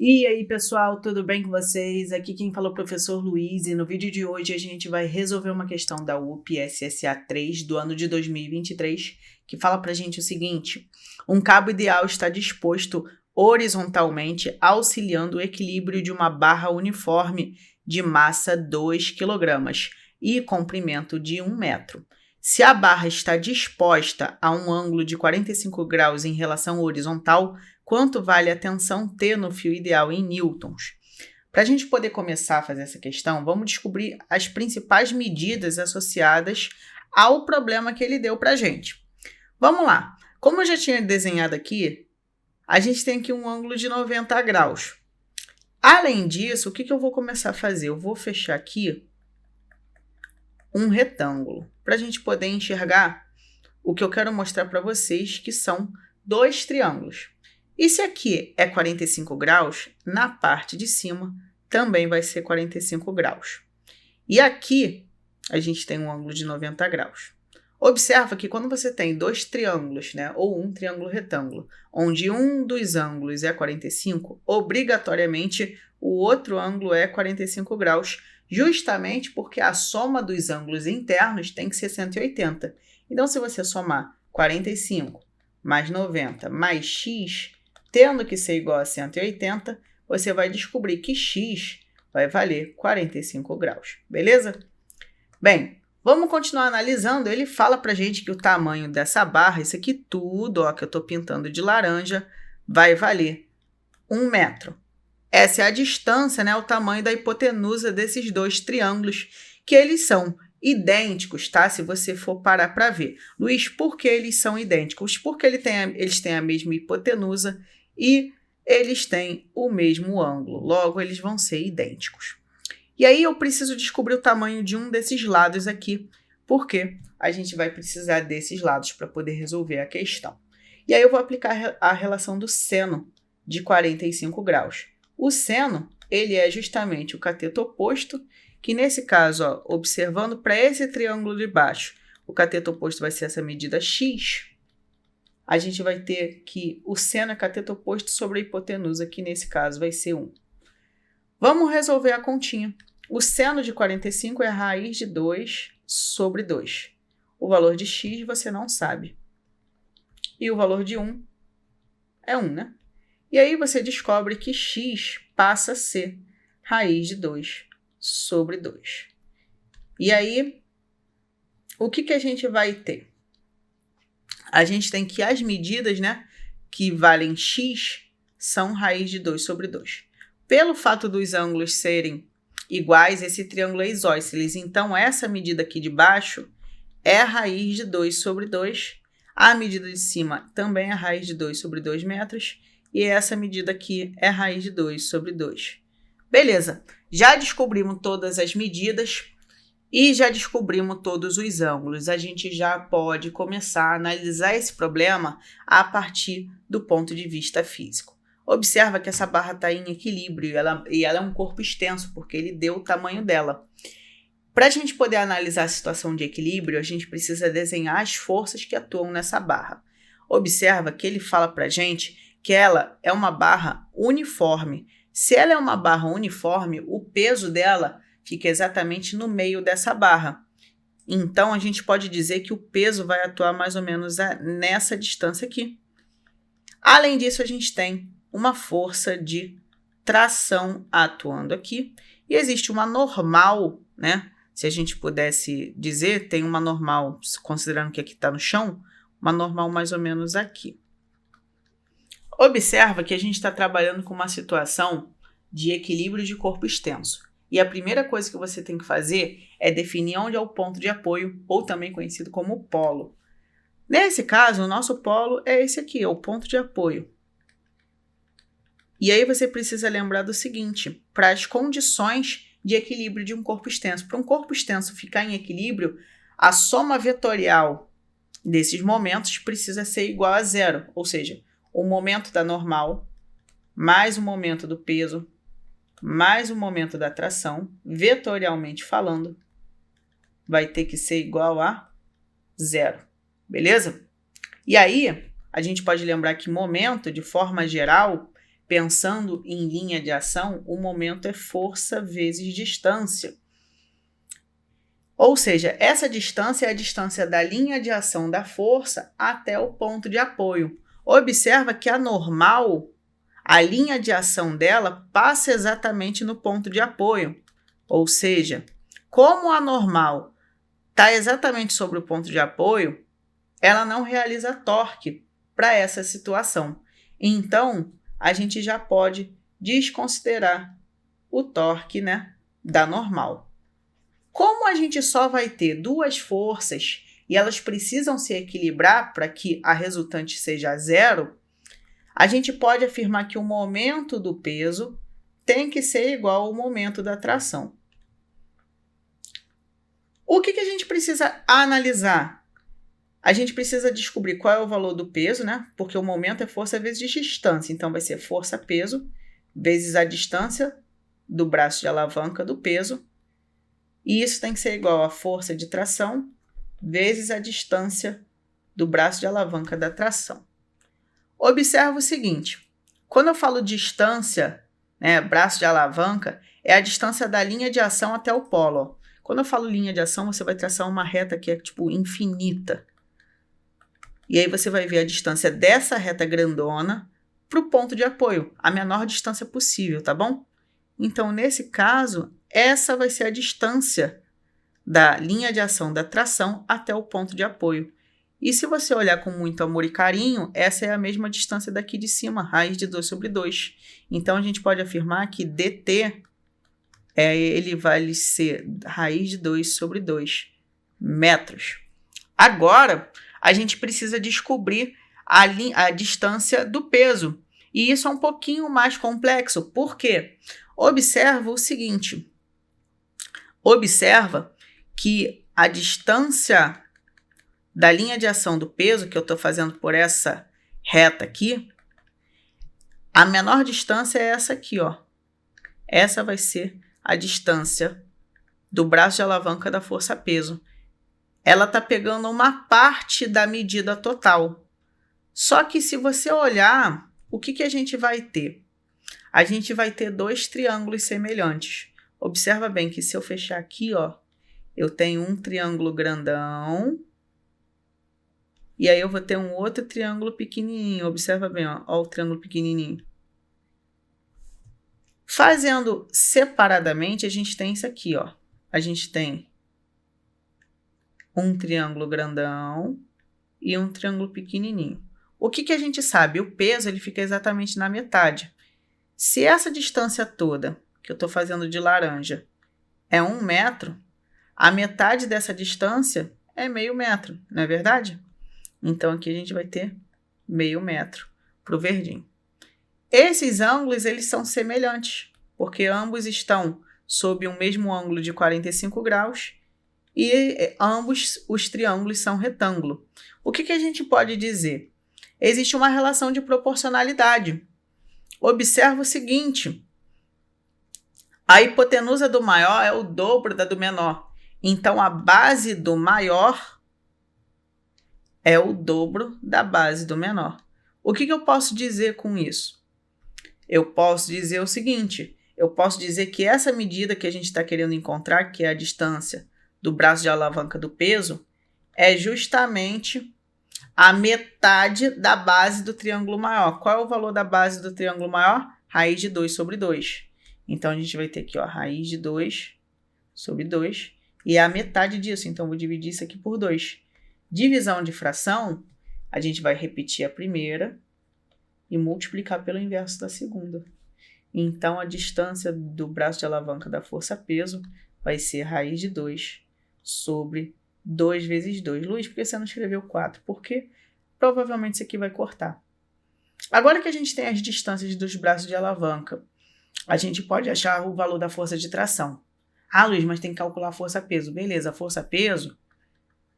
E aí, pessoal, tudo bem com vocês? Aqui quem falou é o professor Luiz e no vídeo de hoje a gente vai resolver uma questão da UP-SSA 3 do ano de 2023 que fala pra gente o seguinte: um cabo ideal está disposto horizontalmente auxiliando o equilíbrio de uma barra uniforme de massa 2 kg e comprimento de 1 metro. Se a barra está disposta a um ângulo de 45 graus em relação horizontal, quanto vale a tensão T no fio ideal em newtons? Para a gente poder começar a fazer essa questão, vamos descobrir as principais medidas associadas ao problema que ele deu para a gente. Vamos lá. Como eu já tinha desenhado aqui, a gente tem aqui um ângulo de 90 graus. Além disso, o que eu vou começar a fazer? Eu vou fechar aqui um retângulo para a gente poder enxergar o que eu quero mostrar para vocês, que são dois triângulos. E se aqui é 45 graus, na parte de cima também vai ser 45 graus. E aqui a gente tem um ângulo de 90 graus. Observa que quando você tem dois triângulos, né, ou um triângulo retângulo, onde um dos ângulos é 45, obrigatoriamente o outro ângulo é 45 graus, justamente porque a soma dos ângulos internos tem que ser 180. Então, se você somar 45 mais 90 mais x, tendo que ser igual a 180, você vai descobrir que x vai valer 45 graus, beleza? Bem, vamos continuar analisando. Ele fala pra gente que o tamanho dessa barra, isso aqui tudo, ó, que eu estou pintando de laranja, vai valer 1 metro. Essa é a distância, né, o tamanho da hipotenusa desses dois triângulos, que eles são idênticos, tá? Se você for parar para ver. Luiz, por que eles são idênticos? Porque eles têm a mesma hipotenusa e eles têm o mesmo ângulo. Logo, eles vão ser idênticos. E aí eu preciso descobrir o tamanho de um desses lados aqui, porque a gente vai precisar desses lados para poder resolver a questão. E aí eu vou aplicar a relação do seno de 45 graus. O seno, ele é justamente o cateto oposto, que nesse caso, ó, observando para esse triângulo de baixo, o cateto oposto vai ser essa medida x. A gente vai ter que o seno é cateto oposto sobre a hipotenusa, que nesse caso vai ser 1. Vamos resolver a continha. O seno de 45 é a raiz de 2 sobre 2. O valor de x você não sabe. E o valor de 1 é 1, né? E aí você descobre que x passa a ser raiz de 2 sobre 2. E aí, o que a gente vai ter? A gente tem que as medidas, né, que valem x são raiz de 2 sobre 2. Pelo fato dos ângulos serem iguais, esse triângulo é isósceles. Então, essa medida aqui de baixo é a raiz de 2 sobre 2. A medida de cima também é a raiz de 2 sobre 2 metros. E essa medida aqui é a raiz de 2 sobre 2. Beleza, já descobrimos todas as medidas e já descobrimos todos os ângulos. A gente já pode começar a analisar esse problema a partir do ponto de vista físico. Observa que essa barra está em equilíbrio e ela é um corpo extenso, porque ele deu o tamanho dela. Para a gente poder analisar a situação de equilíbrio, a gente precisa desenhar as forças que atuam nessa barra. Observa que ele fala para a gente que ela é uma barra uniforme. Se ela é uma barra uniforme, o peso dela fica exatamente no meio dessa barra. Então, a gente pode dizer que o peso vai atuar mais ou menos nessa distância aqui. Além disso, a gente tem uma força de tração atuando aqui. E existe uma normal, né? Se a gente pudesse dizer, tem uma normal, considerando que aqui está no chão, uma normal mais ou menos aqui. Observa que a gente está trabalhando com uma situação de equilíbrio de corpo extenso. E a primeira coisa que você tem que fazer é definir onde é o ponto de apoio, ou também conhecido como polo. Nesse caso, o nosso polo é esse aqui, é o ponto de apoio. E aí você precisa lembrar do seguinte: para as condições de equilíbrio de um corpo extenso. Para um corpo extenso ficar em equilíbrio, a soma vetorial desses momentos precisa ser igual a zero, ou seja, o momento da normal, mais o momento do peso, mais o momento da tração, vetorialmente falando, vai ter que ser igual a zero, beleza? E aí, a gente pode lembrar que momento, de forma geral, Pensando em linha de ação, o momento é força vezes distância. Ou seja, essa distância é a distância da linha de ação da força até o ponto de apoio. Observa que a normal, a linha de ação dela passa exatamente no ponto de apoio. Ou seja, como a normal está exatamente sobre o ponto de apoio, ela não realiza torque para essa situação. Então, a gente já pode desconsiderar o torque, né, da normal. Como a gente só vai ter duas forças e elas precisam se equilibrar para que a resultante seja zero, a gente pode afirmar que o momento do peso tem que ser igual ao momento da tração. O que a gente precisa analisar? A gente precisa descobrir qual é o valor do peso, né? Porque o momento é força vezes distância. Então, vai ser força-peso vezes a distância do braço de alavanca do peso. E isso tem que ser igual a força de tração vezes a distância do braço de alavanca da tração. Observa o seguinte, quando eu falo distância, né, braço de alavanca, é a distância da linha de ação até o polo. Ó. Quando eu falo linha de ação, você vai traçar uma reta que é tipo infinita. E aí você vai ver a distância dessa reta grandona para o ponto de apoio, a menor distância possível, tá bom? Então, nesse caso, essa vai ser a distância da linha de ação da tração até o ponto de apoio. E se você olhar com muito amor e carinho, essa é a mesma distância daqui de cima, raiz de 2 sobre 2. Então, a gente pode afirmar que dt ele vai ser raiz de 2 sobre 2 metros. Agora, a gente precisa descobrir a distância do peso. E isso é um pouquinho mais complexo. Por quê? Observa o seguinte. Observa que a distância da linha de ação do peso, que eu estou fazendo por essa reta aqui, a menor distância é essa aqui, ó. Essa vai ser a distância do braço de alavanca da força-peso. Ela está pegando uma parte da medida total. Só que se você olhar, o que a gente vai ter? A gente vai ter dois triângulos semelhantes. Observa bem que se eu fechar aqui, ó, eu tenho um triângulo grandão e aí eu vou ter um outro triângulo pequenininho. Observa bem, ó o triângulo pequenininho. Fazendo separadamente, a gente tem isso aqui, ó. A gente tem um triângulo grandão e um triângulo pequenininho. O que a gente sabe? O peso ele fica exatamente na metade. Se essa distância toda, que eu estou fazendo de laranja, é 1 metro, a metade dessa distância é meio metro, não é verdade? Então, aqui a gente vai ter meio metro para o verdinho. Esses ângulos, eles são semelhantes, porque ambos estão sob o mesmo ângulo de 45 graus e ambos os triângulos são retângulo. O que a gente pode dizer? Existe uma relação de proporcionalidade. Observa o seguinte, a hipotenusa do maior é o dobro da do menor. Então, a base do maior é o dobro da base do menor. O que eu posso dizer com isso? Eu posso dizer o seguinte, eu posso dizer que essa medida que a gente está querendo encontrar, que é a distância do braço de alavanca do peso, é justamente a metade da base do triângulo maior. Qual é o valor da base do triângulo maior? Raiz de 2 sobre 2. Então, a gente vai ter aqui, ó, raiz de 2 sobre 2. E é a metade disso. Então, vou dividir isso aqui por 2. Divisão de fração, a gente vai repetir a primeira e multiplicar pelo inverso da segunda. Então, a distância do braço de alavanca da força-peso vai ser raiz de 2 sobre 2 vezes 2. Luiz, por que você não escreveu 4? Porque provavelmente isso aqui vai cortar. Agora que a gente tem as distâncias dos braços de alavanca, a gente pode achar o valor da força de tração. Ah, Luiz, mas tem que calcular a força-peso. Beleza, a força-peso,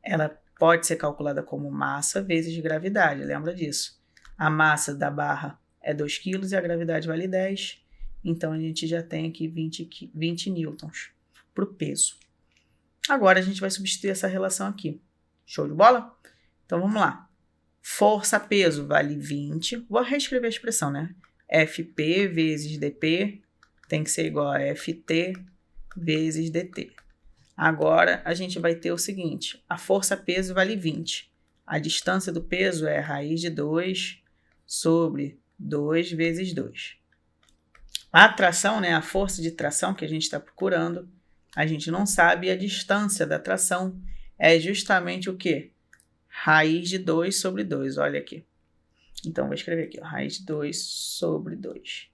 ela pode ser calculada como massa vezes gravidade, lembra disso? A massa da barra é 2 kg e a gravidade vale 10. Então, a gente já tem aqui 20 newtons para o peso. Agora, a gente vai substituir essa relação aqui. Show de bola? Então, vamos lá. Força-peso vale 20. Vou reescrever a expressão, né? FP vezes DP tem que ser igual a FT vezes DT. Agora, a gente vai ter o seguinte, a força-peso vale 20. A distância do peso é raiz de 2 sobre 2 vezes 2. A tração, né, a força de tração que a gente está procurando, a gente não sabe, e a distância da tração é justamente o quê? Raiz de 2 sobre 2, olha aqui. Então, vou escrever aqui, ó, raiz de 2 sobre 2.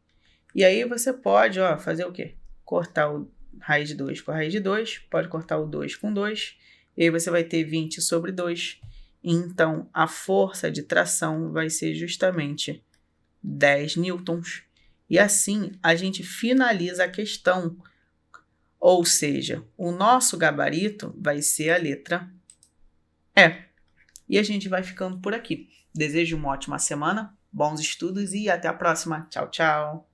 E aí você pode, ó, fazer o quê? Cortar o raiz de 2 com a raiz de 2, pode cortar o 2 com 2, e aí você vai ter 20 sobre 2. Então, a força de tração vai ser justamente 10 newtons. E assim, a gente finaliza a questão. Ou seja, o nosso gabarito vai ser a letra E. E a gente vai ficando por aqui. Desejo uma ótima semana, bons estudos e até a próxima. Tchau, tchau!